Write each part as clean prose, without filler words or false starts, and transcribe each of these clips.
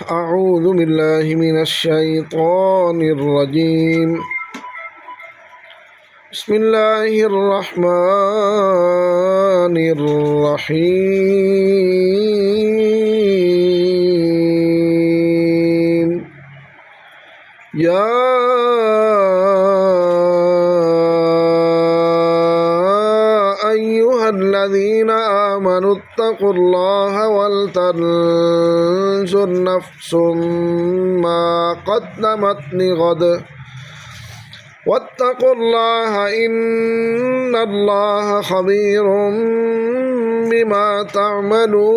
أعوذ بالله من الشيطان الرجيم. بسم الله الرحمن الرحيم. يا أيها الذين آمنوا اتقوا الله ولتنظر نفس ما قدمت لغد واتقوا الله إن الله خبير بما تعملون.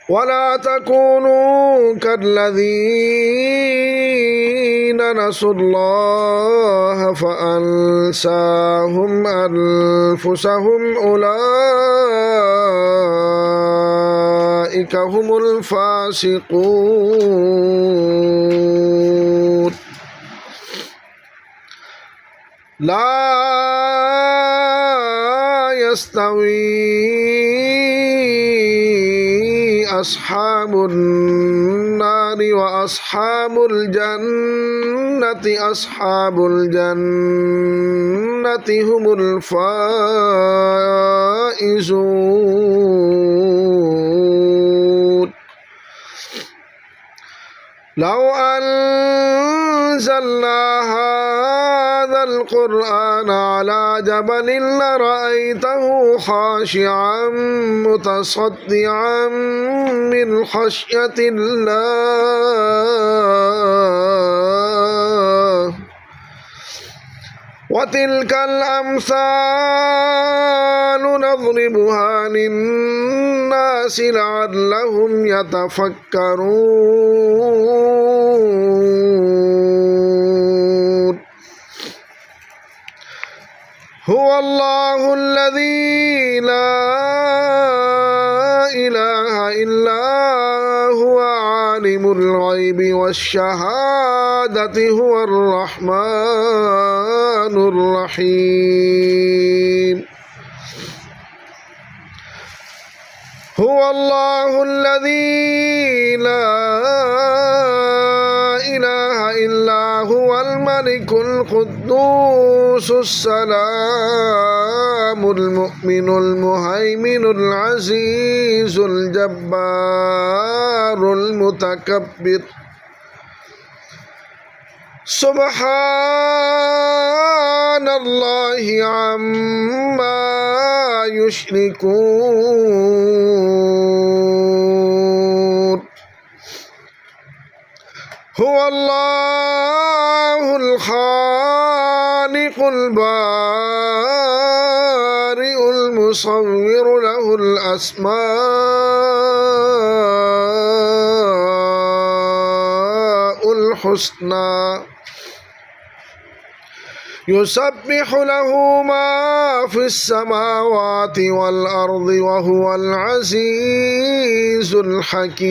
ولا تكونوا كالذين نسوا الله فأنساهم أنفسهم أولئك هم الفاسقون. لا يستوي أصحاب النار وأصحاب الجنة أصحاب الجنة هم الفائزون. لو أنزلنا هذا القرآن على جبل لرأيته خاشعا متصدعا من خشية الله. وتلك الأمثال نضربها للناس لعلهم يتفكرون. هو الله الذي لا إله إلا هو عالم الغيب والشهادة هو الرحمن الرحيم. هو الله الذي لا إله إلا هو الملك القدوس السلام المؤمن المهيمن العزيز الجبار المتكبر. سبحان الله عما يشركون. هو الله الخالق البارئ المصور له الأسماء الحسنى يسبح له ما في السماوات والأرض وهو العزيز الحكيم.